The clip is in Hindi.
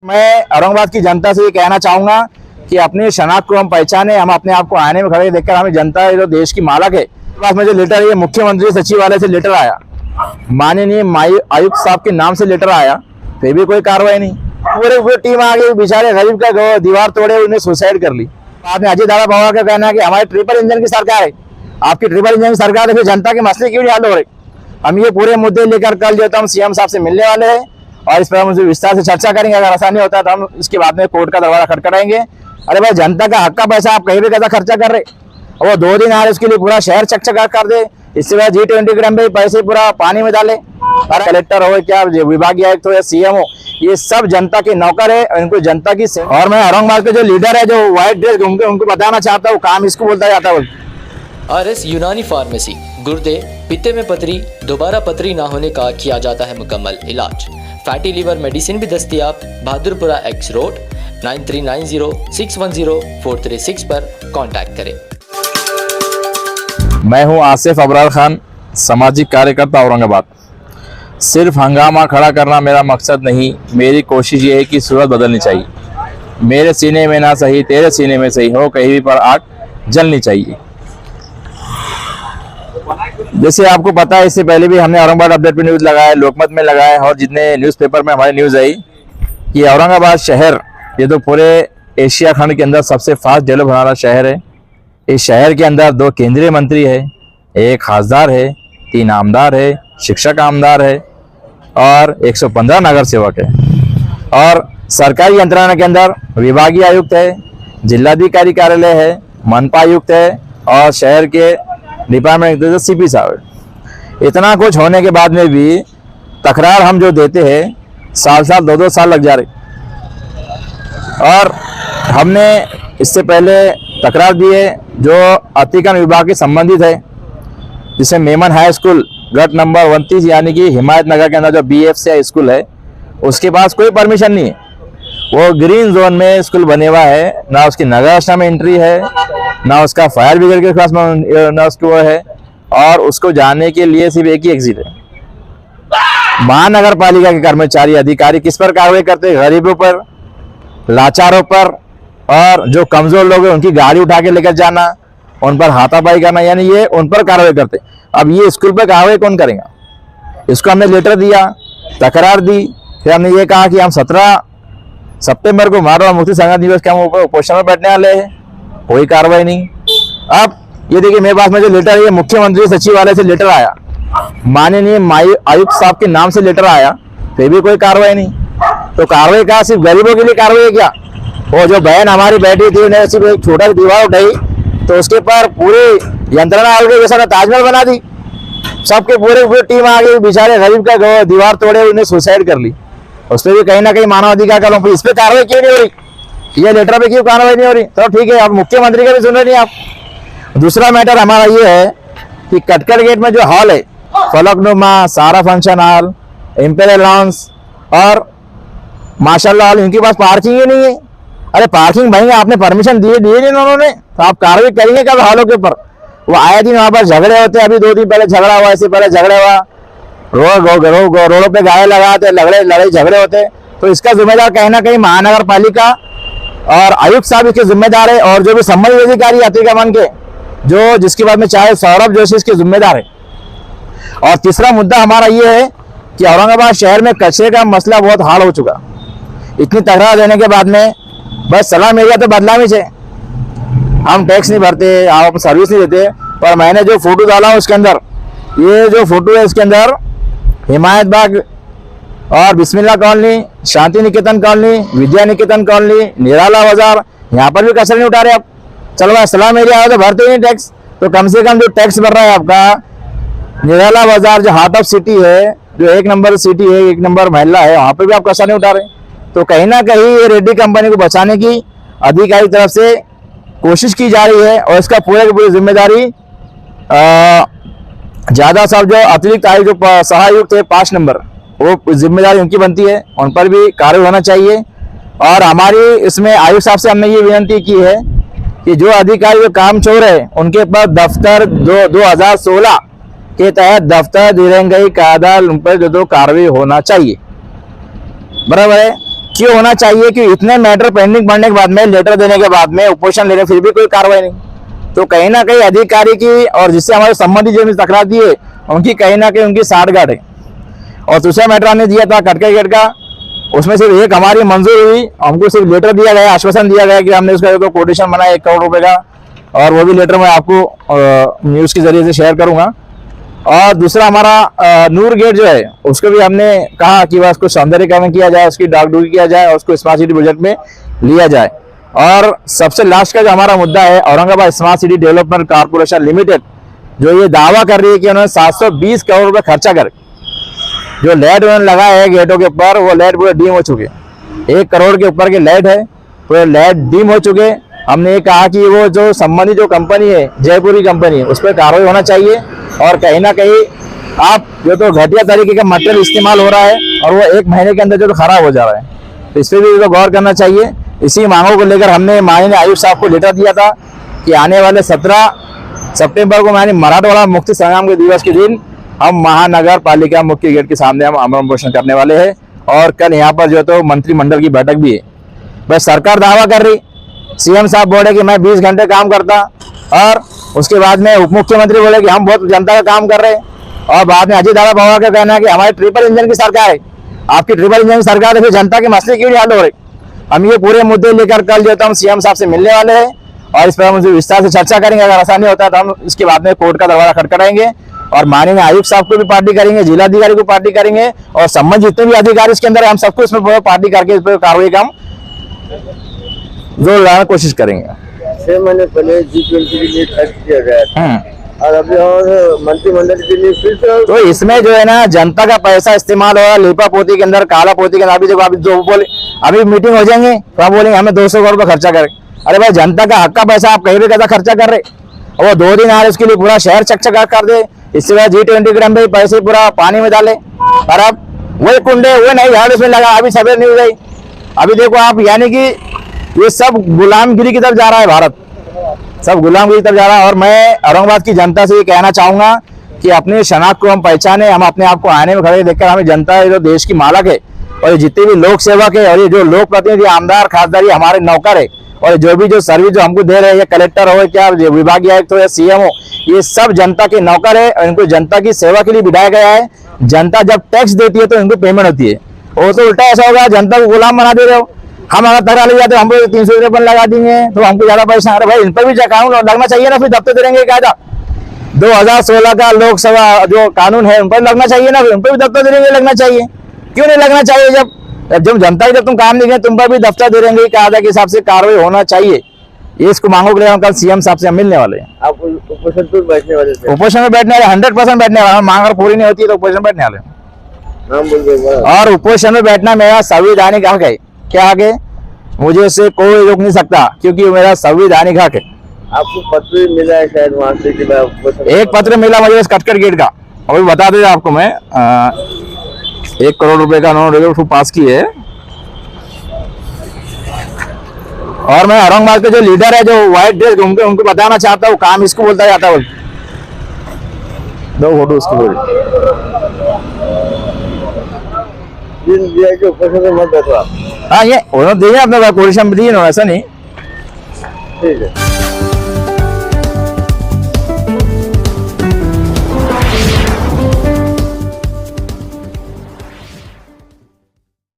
मैं औरंगाबाद की जनता से ये कहना चाहूंगा कि अपनी शनाख्त को हम पहचाने, हम अपने आप को आने में खड़े देखकर हमें जनता जो देश की मालक है। पास में जो लेटर ये मुख्यमंत्री सचिवालय से लेटर आया, माननीय आयुक्त साहब के नाम से लेटर आया, फिर भी कोई कार्रवाई नहीं। पूरे टीम आ गई, बेचारे गरीब का दीवार तोड़े, उन्हें सुसाइड कर ली। बाद में अजय दादा बाबा का कहना है कि हमारी ट्रिपल इंजन की सरकार है। आपकी ट्रिपल इंजन की सरकार है, फिर जनता के मसले क्यों नहीं हल हो रहे? हम ये पूरे मुद्दे लेकर कल जो हम सीएम साहब से मिलने वाले हैं और इस पर हम विस्तार से चर्चा करेंगे। अगर आसानी होता है तो हम इसके बाद में कोर्ट का दरवाजा खटखटाएंगे। अरे भाई, जनता का हक का पैसा आप कहीं भी कैसा खर्चा कर रहे? वो 2 दिन आ रहे, उसके लिए पूरा शहर चकचका कर दे। इससे बाद G20 के टाइम पैसे पूरा पानी में डाले। कलेक्टर हो, क्या विभागीय आयुक्त हो या सीएम हो, ये सब जनता के नौकर है, इनको जनता की। और मैं औरंगाबाद के जो लीडर है, जो व्हाइट ड्रेस घूम के, उनको बताना चाहता हूँ, काम इसको बोलता जाता है। RS यूनानी फार्मेसी, गुर्दे, पित्ते में पथरी, दोबारा पथरी ना होने का किया जाता है मुकम्मल इलाज। फैटी लीवर मेडिसिन भी दस्तयाब। बहादुरपुरा X रोड, 9390610436 पर कांटेक्ट करें। मैं हूं आसिफ अबरार खान, सामाजिक कार्यकर्ता औरंगाबाद। सिर्फ हंगामा खड़ा करना मेरा मकसद नहीं, मेरी कोशिश ये है कि सूरत बदलनी चाहिए। मेरे सीने में ना सही, तेरे सीने में सही हो, कहीं भी पर आग जलनी चाहिए। जैसे आपको पता है, इससे पहले भी हमने औरंगाबाद अपडेट पे न्यूज़ लगाया, लोकमत में लगाया और जितने न्यूज़पेपर में हमारी न्यूज़ आई कि औरंगाबाद शहर ये तो पूरे एशिया खंड के अंदर सबसे फास्ट डेवलप होने वाला शहर है। इस शहर के अंदर 2 केंद्रीय मंत्री है, 1 खासदार है, 3 आमदार है, शिक्षक आमदार है और 115 नगर सेवक है। और सरकारी यंत्रणा के अंदर विभागीय आयुक्त है, जिलाधिकारी कार्यालय है, मनपा आयुक्त है और शहर के डिपार्टमेंट CP साहब। इतना कुछ होने के बाद में भी तकरार हम जो देते हैं, साल 2-2 साल लग जा रहे। और हमने इससे पहले तकरार दी है जो अतिक्रमण विभाग के संबंधित है, जिसे मेमन हाई स्कूल गट नंबर 29 यानी कि हिमायत नगर के अंदर जो BFC स्कूल है, उसके पास कोई परमिशन नहीं है। वो ग्रीन जोन में स्कूल बने हुआ है, ना उसकी नगर रचना में एंट्री है, ना उसका फायर ब्रिगेड के पास में ना उसको है, और उसको जाने के लिए सिर्फ एक ही एग्जिट है। महानगर पालिका के कर्मचारी अधिकारी किस पर कार्रवाई करते हैं? गरीबों पर, लाचारों पर, और जो कमजोर लोग हैं उनकी गाड़ी उठा के लेकर जाना, उन पर हाथापाई करना, यानी ये उन पर कार्रवाई करते। अब ये स्कूल पर कार्रवाई कौन करेगा? इसको हमने लेटर दिया, तकरार दी, फिर हमने ये कहा कि हम 17 सितंबर को मानव मुक्ति संघर्ष दिवस के हम पोस्टर में बैठने वाले हैं, कोई कार्रवाई नहीं। अब ये देखिए, मेरे पास में जो लेटर है, ये मुख्यमंत्री सचिवालय से लेटर आया, माननीय आयुक्त साहब के नाम से लेटर आया, फिर भी कोई कार्रवाई नहीं। तो कार्रवाई का सिर्फ गरीबों के लिए कार्रवाई है क्या? वो जो बहन हमारी बैठी थी, उन्हें सिर्फ एक छोटा दीवार उठाई तो उसके पर पूरी यंत्रणा आ गई, जैसा ताजमहल बना दी। सबके पूरे टीम आ गई, बेचारे गरीब का दीवार तोड़े, उन्हें सुसाइड कर ली। उस पर भी कहीं ना कहीं मानव अधिकार का लोग, इस पर कार्रवाई क्यों नहीं हो रही? ये लेटर पे क्यों कार्रवाई नहीं हो रही? तो ठीक है, अब मुख्यमंत्री का भी सुन रहे नहीं आप। दूसरा मैटर हमारा ये है कि कटकर गेट में जो हॉल है, फलकनुमा, सारा फंक्शन हॉल, इंपेरियल लॉन्स और माशाल्लाह हॉल, इनके पास पार्किंग ही नहीं है। अरे पार्किंग भाई, आपने परमिशन दिए नहीं उन्होंने, तो आप कार्रवाई करेंगे कब हॉलों के ऊपर? वो आए दिन वहां पर झगड़े होते हैं, अभी 2 दिन पहले झगड़ा हुआ, इससे पहले झगड़ा हुआ, रोडों पे गाय लगाते, लड़ाई झगड़े होते। तो इसका जिम्मेदार कहीं ना कहीं महानगर पालिका और आयुक्त साहब इसके जिम्मेदार है, और जो भी संबंधित अधिकारी अतिक्रमण के जो जिसके बाद में चाहे सौरभ जोशी इसके जिम्मेदार है। और तीसरा मुद्दा हमारा ये है कि औरंगाबाद शहर में कचरे का मसला बहुत हार्ड हो चुका। इतनी तकरार देने के बाद में बस सलाम एरिया तो बदलामी है, हम टैक्स नहीं भरते, आप सर्विस नहीं देते। पर मैंने जो फोटो डाला उसके अंदर, ये जो फोटो है इसके अंदर हिमायत बाग और बिस्मिल्लाह colony, Shanti Niketan colony, Vidya Niketan colony, निराला बाजार, यहाँ पर भी कचरा नहीं उठा रहे आप। चलो भाई, सलाम एरिया तो भरते ही नहीं टैक्स, तो कम से कम जो टैक्स भर रहा है आपका निराला बाजार, जो हार्ट ऑफ सिटी है, जो 1 नंबर सिटी है, 1 नंबर मोहल्ला है, वहाँ पर भी आप कचरा नहीं उठा रहे। तो कहीं ना कहीं ये रेड्डी कंपनी को बचाने की अधिकारी तरफ से कोशिश की जा रही है, और इसका पूरे की पूरी जिम्मेदारी ज्यादा साहब जो अतिरिक्त आयुक्त जो सहायुक्त है 5 नंबर, वो जिम्मेदारी उनकी बनती है, उन पर भी कार्य होना चाहिए। और हमारी इसमें आयुक्त साहब से हमने ये विनती की है कि जो अधिकारी जो काम चोर है, उनके पास दफ्तर 2016 के तहत दफ्तर दिरंगई कायदा उन पर जो कार्रवाई होना चाहिए, बराबर है। क्यों होना चाहिए कि इतने मैटर पेंडिंग पड़ने के बाद में, लेटर देने के बाद में, उपोषण लेने फिर भी कोई कार्रवाई नहीं। तो कहीं ना कहीं अधिकारी की और जिससे हमारे संबंधित जो तकरार दी है उनकी कहीं ना कहीं उनकी साठगांठ है। और दूसरा मैटर हमने दिया था कटका गेट का, उसमें सिर्फ एक हमारी मंजूर हुई, हमको सिर्फ लेटर दिया गया, आश्वासन दिया गया कि हमने उसका जो कोटेशन बनाया 1 करोड़ रुपए का, और वो भी लेटर मैं आपको न्यूज़ के जरिए से शेयर करूंगा। और दूसरा हमारा नूर गेट जो है उसको भी हमने कहा कि बस उसको सौंदर्यीकरण किया जाए, उसकी डागडुगी किया जाए और उसको स्मार्ट सिटी प्रोजेक्ट में लिया जाए। और सबसे लास्ट का जो हमारा मुद्दा है, Aurangabad smart city development corporation limited जो ये दावा कर रही है कि उन्होंने 720 करोड़ रुपए खर्चा कर जो लाइट उन्होंने लगाया है गेटों के ऊपर, वो लाइट पूरे डीम हो चुके, 1 करोड़ के ऊपर की लाइट है, पूरे लाइट डीम हो चुके। हमने ये कहा कि वो जो संबंधित जो कंपनी है, जयपुरी कंपनी, उस पर कार्रवाई होना चाहिए। और कहीं ना कहीं आप जो तो घटिया तरीके का मटेरियल इस्तेमाल हो रहा है और वो 1 महीने के अंदर जो तो खराब हो जा रहा है, तो इस पर भी तो गौर करना चाहिए। इसी मांगों को लेकर हमने माननीय आयुक्त साहब को लेटर दिया था कि आने वाले 17 सितंबर को माननीय मराठवाड़ा मुक्ति संग्राम के दिवस के दिन हम महानगर पालिका मुख्य गेट के सामने हम आमरण अनशन करने वाले हैं। और कल यहाँ पर जो तो मंत्रिमंडल की बैठक भी है। बस सरकार दावा कर रही, सीएम साहब बोले कि मैं 20 घंटे काम करता, और उसके बाद में उप मुख्यमंत्री बोले कि हम बहुत जनता का काम कर रहे हैं, और बाद में अजय दादा बाबा का कहना है कि हमारी ट्रिपल इंजन की सरकार है। आपकी ट्रिपल इंजन की सरकार है, फिर जनता के मसले क्यों नहीं हल हो रहे? हम ये पूरे मुद्दे लेकर कल जो हम सीएम साहब से मिलने वाले हैं और इस पर हम विस्तार से चर्चा करेंगे। अगर ऐसा नहीं होता है तो हम इसके बाद में कोर्ट का दरवाजा खटखटाएंगे और माननीय आयुक्त साहब को भी पार्टी करेंगे, जिलाधिकारी को पार्टी करेंगे, और संबंधित जितने भी अधिकारी इसके अंदर हम सबको इसमें पार्टी करके इस पर कार्रवाई का हम जोर लगाने की कोशिश करेंगे। 6 महीने पहले G20 के लिए खर्च किया गया था और अभी और मंत्रिमंडल के लिए फिर से, तो इसमें जो है ना जनता का पैसा इस्तेमाल हो रहा है, लीपा पोती के अंदर, काला पोती के अंदर। अभी देखो, अभी जो बोले अभी मीटिंग हो जाएंगे तो आप बोलेंगे हमें 200 करोड़ रुपए खर्चा करें। अरे भाई, जनता का हक का पैसा आप कहीं भी कैसा खर्चा कर रहे, और वो 2 दिन आ रहे उसके लिए पूरा शहर चकचका कर दे। इससे बाद G20 ग्राम में पैसे पूरा पानी में डाले, और अब वही कुंडे वो नहीं झाड़ उसमें लगा। अभी सवेर न्यूज आई, अभी देखो आप, यानी कि ये सब गुलामगिरी की तरफ जा रहा है, भारत सब गुलामगिरी की तरफ जा रहा है। और मैं औरंगाबाद की जनता से ये कहना चाहूंगा कि अपने शनाख्त को हम पहचाने, हम अपने आप को आने में खड़े देखकर, हमें जनता है जो देश की मालक है, और ये जितने भी लोक सेवक है और ये जो लोक प्रतिनिधि, आमदार, खासदार, हमारे नौकर है, और जो भी जो सर्विस जो हमको दे रहे हैं, या कलेक्टर हो, क्या विभागीय आयुक्त हो या सीएम हो, ये सब जनता के नौकर है और इनको जनता की सेवा के लिए बिठाया गया है। जनता जब टैक्स देती है तो इनको पेमेंट होती है, और तो उल्टा ऐसा होगा, जनता को गुलाम बना दे रहे हो। हम अगर तकरा ले जाते हमको 353 लगा देंगे तो हमको ज्यादा पैसा। अरे भाई, इन पर भी कानून लगना चाहिए ना, फिर दफ्तर दे देंगे कायदा। 2016 का लोकसभा जो कानून है उन पर लगना चाहिए ना, उन पर भी दफ्तर दे देंगे, लगना चाहिए। क्यों नहीं लगना चाहिए? जब जनता की जब तुम काम नहीं करें, तुम पर भी दफ्तर दे देंगे, कायदा के हिसाब से कार्रवाई होना चाहिए। ये इसको मांगों के लिए हम कल सीएम साहब से हम मिलने वाले हैं। आप उपोषण पर बैठने वाले थे? उपोषण में बैठने वाले 100% बैठने वाले, मांग अगर पूरी नहीं होती है तो उपोषण बैठने वाले। नाम बोल दो। और उपोषण में बैठना मेरा संवैधानिक हक है। क्या हक है? मुझे इससे कोई रोक नहीं सकता, क्योंकि वो मेरा संवैधानिक हक है। आपको पत्र भी मिला है शायद वहाँ से कि मैं एक पत्र मिला मुझे कटकट गेट का, अभी बता दे आपको मैं। 1 करोड़ रुपए का उन्होंने पास की है। और मैं औरंगाबाद के जो लीडर है, जो व्हाइट ड्रेस, उनको बताना चाहता हूँ, काम इसको बोलता जाता है। दो फोटो उसको बोल, उपोषण में मत बैठो आप। हाँ, ये उन्होंने दिए अपने कोटेशन भी दिए, ऐसा नहीं। ठीक है।